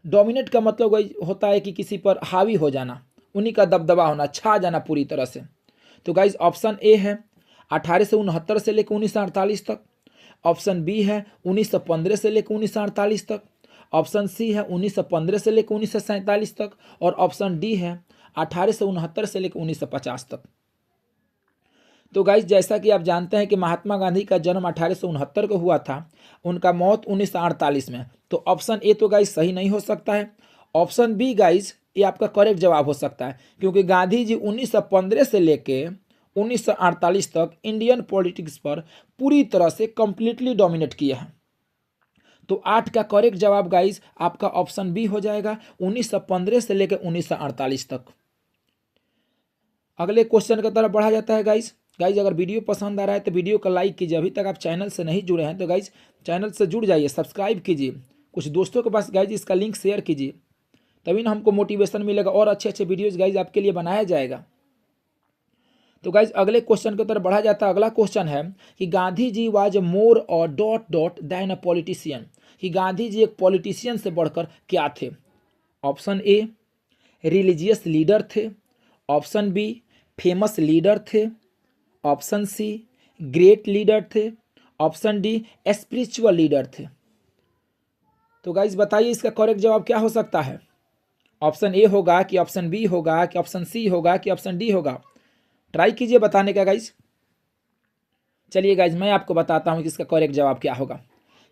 डोमिनेट का मतलब होता है कि किसी पर हावी हो जाना, उन्हीं का दबदबा होना, छा जाना पूरी तरह से। तो गाइज ऑप्शन ए है 1869 से लेकर 1948 तक, ऑप्शन बी है 1915 से लेकर 1948 तक, ऑप्शन सी है 1915 से लेकर 1947 तक और ऑप्शन डी है 1869 से लेकर 1950 तक। तो गाइज जैसा कि आप जानते हैं कि महात्मा गांधी का जन्म 1869 को हुआ था, उनका मौत 1948 में। तो ऑप्शन ए तो गाइज सही नहीं हो सकता है। ऑप्शन बी गाइज ये आपका करेक्ट जवाब हो सकता है क्योंकि गांधी जी 1915 से लेके 1948 तक इंडियन पॉलिटिक्स पर पूरी तरह से कंप्लीटली डोमिनेट किया है। तो 8 का करेक्ट जवाब गाइज आपका ऑप्शन बी हो जाएगा 1915 से लेकर 1948 तक। अगले क्वेश्चन की तरफ बढ़ा जाता है गाइज। अगर वीडियो पसंद आ रहा है तो वीडियो को लाइक कीजिए। अभी तक आप चैनल से नहीं जुड़े हैं तो गाइज चैनल से जुड़ जाइए, सब्सक्राइब कीजिए, कुछ दोस्तों के पास गाइज इसका लिंक शेयर कीजिए, तभी ना हमको मोटिवेशन मिलेगा और अच्छे अच्छे वीडियोज गाइज आपके लिए बनाया जाएगा। तो गाइज अगले क्वेश्चन की तरफ बढ़ा जाता है। अगला क्वेश्चन है कि गांधी जी वाज मोर और dot dot then a politician कि गांधी जी एक पॉलिटिशियन से बढ़कर क्या थे। ऑप्शन ए रिलीजियस लीडर थे, ऑप्शन बी फेमस लीडर थे, ऑप्शन सी ग्रेट लीडर थे, ऑप्शन डी स्पिरिचुअल लीडर थे। तो गाइज बताइए इसका करेक्ट जवाब क्या हो सकता है। ऑप्शन ए होगा कि ऑप्शन बी होगा कि ऑप्शन सी होगा कि ऑप्शन डी होगा, ट्राई कीजिए बताने का गाइज। चलिए गाइज मैं आपको बताता हूँ कि इसका करेक्ट जवाब क्या होगा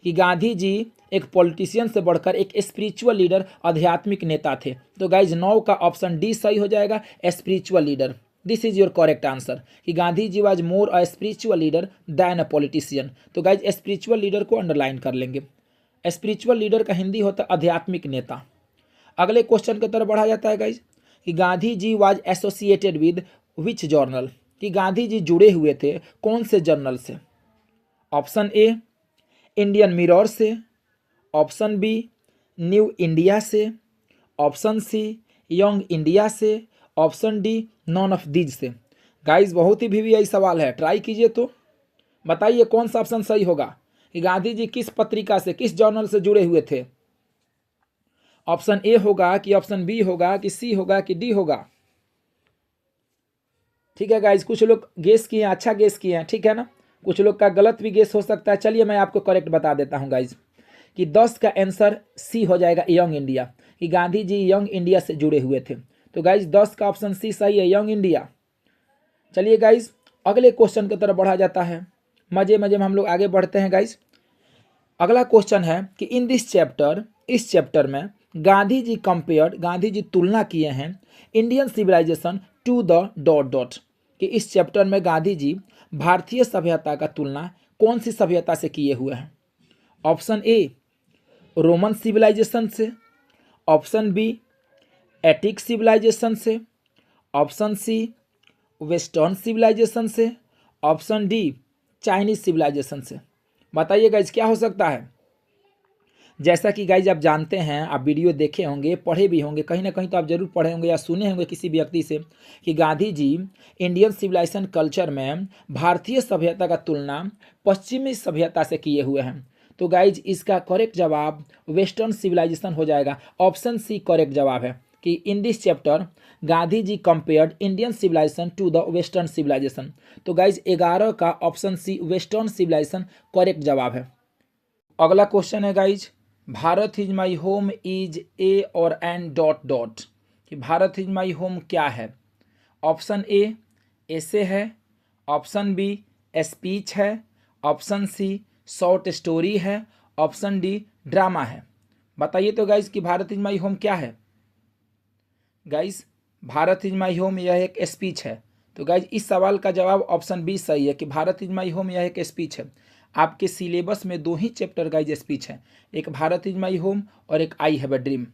कि गांधी जी एक पॉलिटिशियन से बढ़कर एक स्पिरिचुअल लीडर, आध्यात्मिक नेता थे। तो गाइज 9 का ऑप्शन डी सही हो जाएगा, spiritual leader. This is your correct answer कि Gandhi ji was more a spiritual leader than a politician. तो गाइज स्पिरिचुअल लीडर को अंडरलाइन कर लेंगे। स्पिरिचुअल लीडर का हिंदी होता है आध्यात्मिक नेता। अगले क्वेश्चन की तरफ बढ़ा जाता है गाइज कि Gandhi ji was associated with which journal कि गांधी जी जुड़े हुए थे कौन से जर्नल से। ऑप्शन ए इंडियन मिरर से, ऑप्शन बी न्यू इंडिया से, ऑप्शन सी यंग इंडिया से, option D none of these से। गाइज बहुत ही वीवीआई सवाल है, ट्राई कीजिए तो बताइए कौन सा ऑप्शन सही होगा कि गांधी जी किस पत्रिका से, किस जर्नल से जुड़े हुए थे। ऑप्शन ए होगा कि ऑप्शन बी होगा कि सी होगा कि डी होगा। ठीक है गाइज, कुछ लोग गेस किए हैं, अच्छा गेस किए हैं, ठीक है ना, कुछ लोग का गलत भी गेस हो सकता है। चलिए मैं आपको करेक्ट बता देता हूँ गाइज कि 10 का आंसर सी हो जाएगा, यंग इंडिया कि गांधी जी यंग इंडिया से जुड़े हुए थे। तो गाइज 10 का ऑप्शन सी सही है, यंग इंडिया। चलिए गाइज अगले क्वेश्चन की तरफ बढ़ा जाता है। मजे मजे में हम लोग आगे बढ़ते हैं गाइज। अगला क्वेश्चन है कि इन दिस चैप्टर, इस चैप्टर में गांधी जी कंपेयर्ड, गांधी जी तुलना किए हैं Indian civilisation to the dot dot, कि इस चैप्टर में गांधी जी भारतीय सभ्यता का तुलना कौन सी सभ्यता से किए हुए हैं। ऑप्शन ए रोमन सिविलाइजेशन से, ऑप्शन बी एटिक सिविलाइजेशन से, ऑप्शन सी वेस्टर्न सिविलाइजेशन से, ऑप्शन डी चाइनीज सिविलाइजेशन से। बताइए गाइज क्या हो सकता है। जैसा कि गाइज आप जानते हैं, आप वीडियो देखे होंगे, पढ़े भी होंगे, कहीं ना कहीं तो आप जरूर पढ़े होंगे या सुने होंगे किसी व्यक्ति से कि Gandhi ji Indian civilisation culture में भारतीय सभ्यता का तुलना पश्चिमी सभ्यता से किए हुए हैं। तो गाइज इसका करेक्ट जवाब वेस्टर्न सिविलाइजेशन हो जाएगा। ऑप्शन सी करेक्ट जवाब है कि in this chapter Gandhi ji compared Indian civilisation to the western civilisation. तो गाइज 11 का option C western civilisation correct जवाब है। अगला क्वेश्चन है guys, Bharat is my home is a और एन डॉट डॉट, कि भारत इज माई होम क्या है। ऑप्शन ए ऐसे है, ऑप्शन बी स्पीच है, ऑप्शन सी शॉर्ट स्टोरी है, ऑप्शन डी ड्रामा है। बताइए तो गाइज कि भारत इज माई होम क्या है। Guys Bharat is my home यह एक स्पीच है। तो गाइज इस सवाल का जवाब ऑप्शन बी सही है कि भारत इज माई होम यह एक स्पीच है। आपके सिलेबस में 2 ही चैप्टर गाइज स्पीच है, एक भारत इज माई होम और एक आई हैव अ ड्रीम।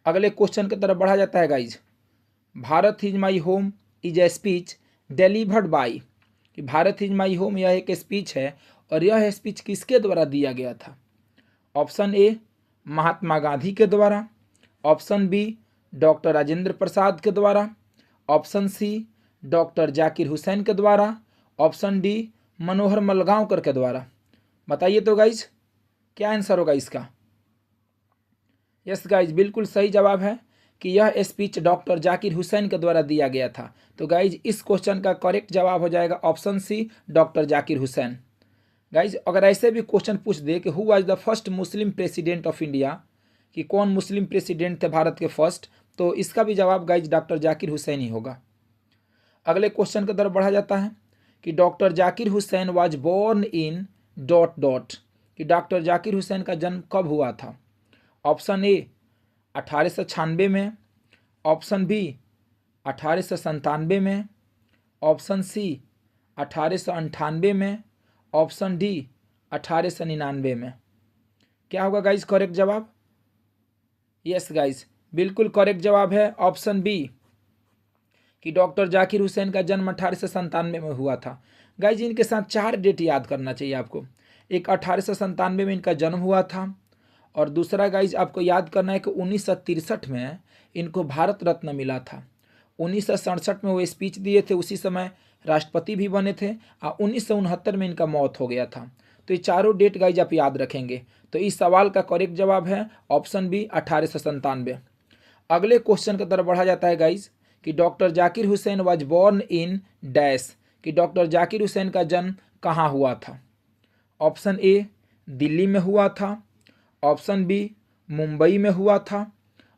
अगले क्वेश्चन की तरफ बढ़ा जाता है guys. Bharat is my home is a speech delivered by, कि भारत इज माई होम यह एक स्पीच है और यह स्पीच किसके द्वारा दिया गया था। ऑप्शन ए महात्मा गांधी के द्वारा, option B doctor Rajendra Prasad के द्वारा, option C doctor Zakir Hussain के द्वारा, ऑप्शन डी मनोहर मलगांवकर के द्वारा। बताइए तो गाइज क्या आंसर होगा इसका। यस गाइज बिल्कुल सही जवाब है कि यह स्पीच डॉक्टर जाकिर हुसैन के द्वारा दिया गया था। तो गाइज इस क्वेश्चन का करेक्ट जवाब हो जाएगा option C doctor Zakir Hussain. Guys अगर ऐसे भी क्वेश्चन पूछ दे कि who was the first Muslim president of India, कि कौन मुस्लिम प्रेसिडेंट थे भारत के फर्स्ट, तो इसका भी जवाब गाइज डॉक्टर जाकिर हुसैन ही होगा। अगले क्वेश्चन की तरफ बढ़ा जाता है कि doctor Zakir Hussain was born in dot dot, कि डॉक्टर जाकिर हुसैन का जन्म कब हुआ था। ऑप्शन ए 1896 में, ऑप्शन बी 1897 में, ऑप्शन सी 1898 में, ऑप्शन डी 1899 में। क्या होगा गाइज करेक्ट जवाब। यस गाइज बिल्कुल करेक्ट जवाब है ऑप्शन बी कि डॉक्टर जाकिर हुसैन का जन्म 1897 में हुआ था। गाइज इनके साथ 4 डेट याद करना चाहिए आपको। एक 1897 में इनका जन्म हुआ था, और दूसरा गाइज आपको याद करना है कि 1963 में इनको भारत रत्न मिला था। 1967 में वो स्पीच दिए थे, उसी समय राष्ट्रपति भी बने थे, और 1969 में इनका मौत हो गया था। तो ये चारों डेट गाइज आप याद रखेंगे। तो इस सवाल का करेक्ट जवाब है ऑप्शन बी 1897। अगले क्वेश्चन की तरफ बढ़ा जाता है गाइज कि doctor Zakir Hussain was born in dash, कि डॉक्टर जाकिर हुसैन का जन्म कहाँ हुआ था। ऑप्शन ए दिल्ली में हुआ था, ऑप्शन बी मुंबई में हुआ था,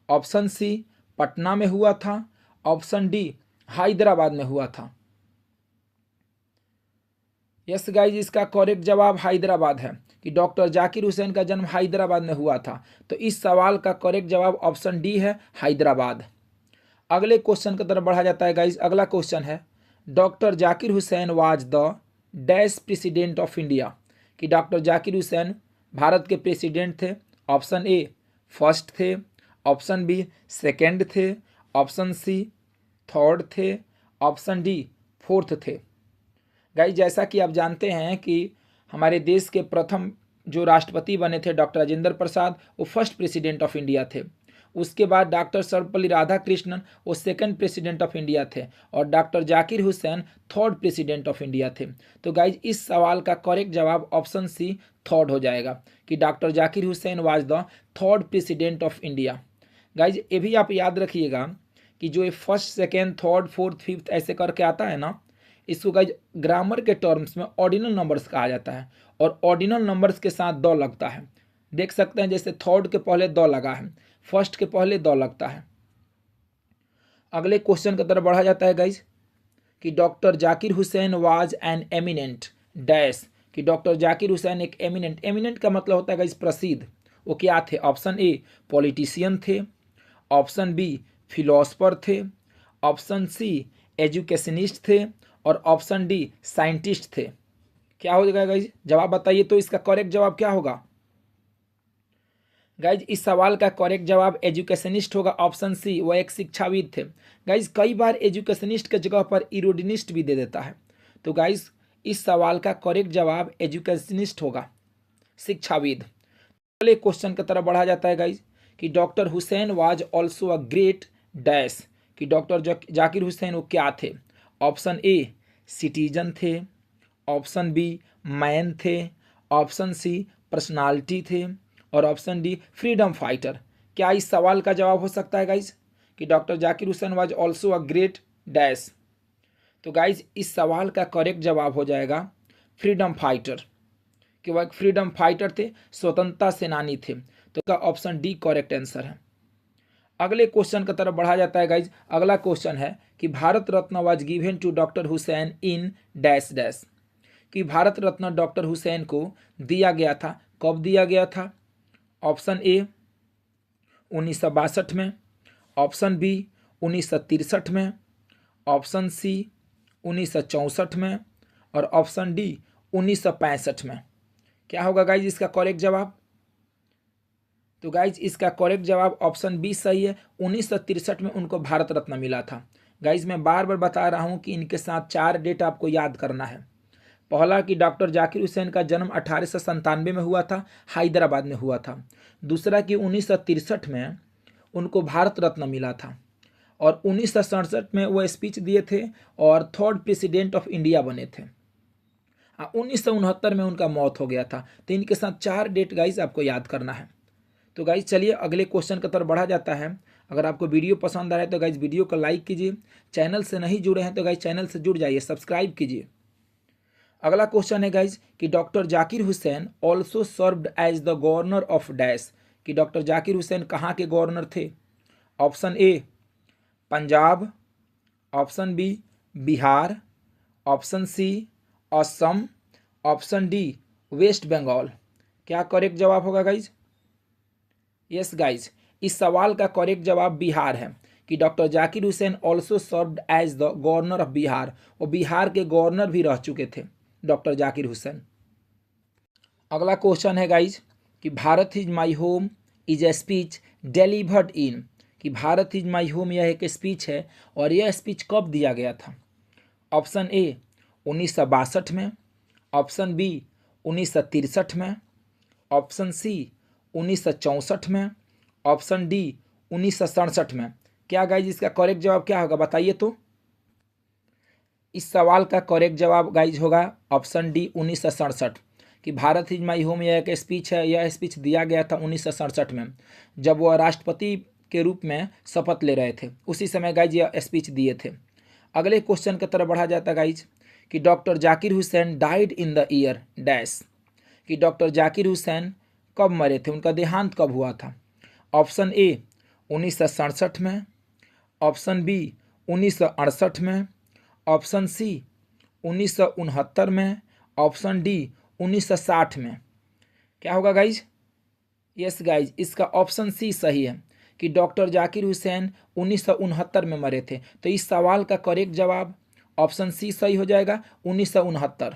ऑप्शन सी पटना में हुआ था, ऑप्शन डी हैदराबाद में हुआ था। यस गाइज इसका करेक्ट जवाब हैदराबाद है, कि डॉक्टर जाकिर हुसैन का जन्म हैदराबाद में हुआ था। तो इस सवाल का करेक्ट जवाब ऑप्शन डी है हैदराबाद। अगले क्वेश्चन की तरफ बढ़ा जाता है गाइज। अगला क्वेश्चन है doctor Zakir Hussain was the dash president of India, कि डॉक्टर जाकिर हुसैन भारत के प्रेसिडेंट थे। ऑप्शन ए फर्स्ट थे, ऑप्शन बी सेकंड थे, ऑप्शन सी थर्ड थे, ऑप्शन डी फोर्थ थे। गाइज जैसा कि आप जानते हैं कि हमारे देश के प्रथम जो राष्ट्रपति बने थे डॉक्टर राजेंद्र प्रसाद, वो फर्स्ट प्रेसिडेंट ऑफ इंडिया थे। उसके बाद डॉक्टर सर्वपल्ली राधाकृष्णन वो सेकंड प्रेसिडेंट ऑफ इंडिया थे, और doctor Zakir Hussain third president of India थे। तो गाइज इस सवाल का करेक्ट जवाब ऑप्शन सी थर्ड हो जाएगा, कि doctor Zakir Hussain was the third president of India. Guys ये भी आप याद रखिएगा कि जो ये first second third fourth fifth ऐसे करके आता है ना, इसको गाइज ग्रामर के टर्म्स में ऑर्डिनल नंबर्स कहा जाता है, और ऑर्डिनल नंबर्स के साथ द लगता है। देख सकते हैं जैसे थर्ड के पहले द लगा है, फर्स्ट के पहले द लगता है। अगले क्वेश्चन की तरफ बढ़ा जाता है गाइज कि doctor Zakir Hussain was an eminent dash, कि डॉक्टर जाकिर हुसैन एक एमिनेंट, एमिनेंट का मतलब होता है गाइस प्रसिद्ध, वो क्या थे? ऑप्शन ए पॉलिटिशियन थे, ऑप्शन बी फिलोसफर थे, ऑप्शन सी एजुकेशनिस्ट थे और ऑप्शन डी साइंटिस्ट थे। क्या हो जाएगा गाइज? जवाब बताइए तो इसका करेक्ट जवाब क्या होगा? गाइज इस सवाल का करेक्ट जवाब एजुकेशनिस्ट होगा, ऑप्शन सी, वह एक शिक्षाविद थे। गाइज कई बार एजुकेशनिस्ट के जगह पर इरोडिनिस्ट भी दे देता है, तो गाइज इस सवाल का करेक्ट जवाब एजुकेशनिस्ट होगा, शिक्षाविद। अगले क्वेश्चन की तरफ बढ़ा जाता है गाइज कि doctor Hussain was also a great dash, कि डॉक्टर जाकिर हुसैन वो क्या थे? ऑप्शन ए सिटीजन थे, ऑप्शन बी मैन थे, ऑप्शन सी पर्सनालिटी थे और ऑप्शन डी फ्रीडम फाइटर। क्या इस सवाल का जवाब हो सकता है गाइज कि doctor Zakir Hussain was also a great dash? तो गाइज इस सवाल का करेक्ट जवाब हो जाएगा फ्रीडम फाइटर, कि वह एक फ्रीडम फाइटर थे, स्वतंत्रता सेनानी थे। तो इसका ऑप्शन डी करेक्ट आंसर है। अगले क्वेश्चन की तरफ बढ़ा जाता है गाइज। अगला क्वेश्चन है कि Bharat Ratna was given to doctor Hussain in dash dash, कि भारत रत्न डॉक्टर हुसैन को दिया गया था, कब दिया गया था? ऑप्शन ए 1962 में, ऑप्शन बी 1963 में, ऑप्शन सी 1964 में और ऑप्शन डी 1965 में। क्या होगा गाइज इसका करेक्ट जवाब? तो गाइज इसका करेक्ट जवाब ऑप्शन बी सही है, 1963 में उनको भारत रत्न मिला था। गाइज मैं बार बार बता रहा हूँ कि इनके साथ 4 डेट आपको याद करना है। पहला कि डॉक्टर जाकिर हुसैन का जन्म 1897 में हुआ था, हैदराबाद में हुआ था। दूसरा कि 1963 में उनको भारत रत्न मिला था और 1967 में वो स्पीच दिए थे और 3rd प्रेसिडेंट ऑफ इंडिया बने थे। 1969 में उनका मौत हो गया था। तो इनके साथ 4 डेट गाइज आपको याद करना है। तो गाइज चलिए अगले क्वेश्चन की तरफ बढ़ा जाता है। अगर आपको वीडियो पसंद आ रहा है तो गाइज वीडियो को लाइक कीजिए, चैनल से नहीं जुड़े हैं तो गाइज चैनल से जुड़ जाइए, सब्सक्राइब कीजिए। अगला क्वेश्चन है गाइज कि doctor Zakir Hussain also served as the governor of dash, कि डॉक्टर जाकिर हुसैन कहाँ के गवर्नर थे? Option A Punjab, option B Bihar, option C Assam, option D West Bengal. क्या करेक्ट जवाब होगा गाइज? यस गाइज इस सवाल का करेक्ट जवाब बिहार है, कि doctor Zakir Hussain also served as the governor of Bihar, और बिहार के गवर्नर भी रह चुके थे डॉक्टर जाकिर हुसैन। अगला क्वेश्चन है गाइज कि Bharat is my home is a speech delivered इन, कि भारत इज माई होम यह एक स्पीच है और यह स्पीच कब दिया गया था? ऑप्शन ए 1962 में, ऑप्शन बी 1963 में, ऑप्शन सी 1964 में, ऑप्शन डी 1967 में। क्या गाइज इसका करेक्ट जवाब क्या होगा बताइए तो? इस सवाल का करेक्ट जवाब गाइज होगा ऑप्शन डी 1967, कि भारत इज माई होम यह एक स्पीच है। यह स्पीच दिया गया था 1967 में, जब वह राष्ट्रपति के रूप में शपथ ले रहे थे, उसी समय गाइज यह स्पीच दिए थे। अगले क्वेश्चन की तरफ बढ़ा जाता गाइज कि doctor Zakir Hussain died in the year dash, कि डॉक्टर जाकिर हुसैन कब मरे थे, उनका देहांत कब हुआ था? ऑप्शन ए 1967 में, ऑप्शन बी 1968 में, ऑप्शन सी 1969 में, ऑप्शन डी 1960 में। क्या होगा गाइज? यस गाइज इसका ऑप्शन सी सही है, कि डॉक्टर जाकिर हुसैन 1969 में मरे थे। तो इस सवाल का करेक्ट जवाब ऑप्शन सी सही हो जाएगा 1969।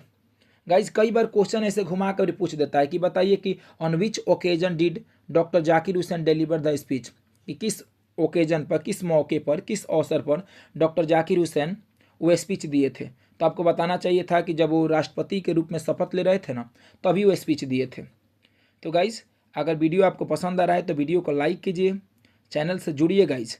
गाइज कई बार क्वेश्चन ऐसे घुमा कर पूछ देता है कि बताइए कि on which occasion did doctor Zakir Hussain deliver the speech, कि किस ओकेजन पर, किस मौके पर, किस अवसर पर डॉक्टर जाकिर हुसैन वो स्पीच दिए थे। तो आपको बताना चाहिए था कि जब वो राष्ट्रपति के रूप में शपथ ले रहे थे ना, तभी वो स्पीच दिए थे। तो गाइज अगर वीडियो आपको पसंद आ रहा है तो वीडियो को लाइक कीजिए, चैनल से जुड़िए गाइज।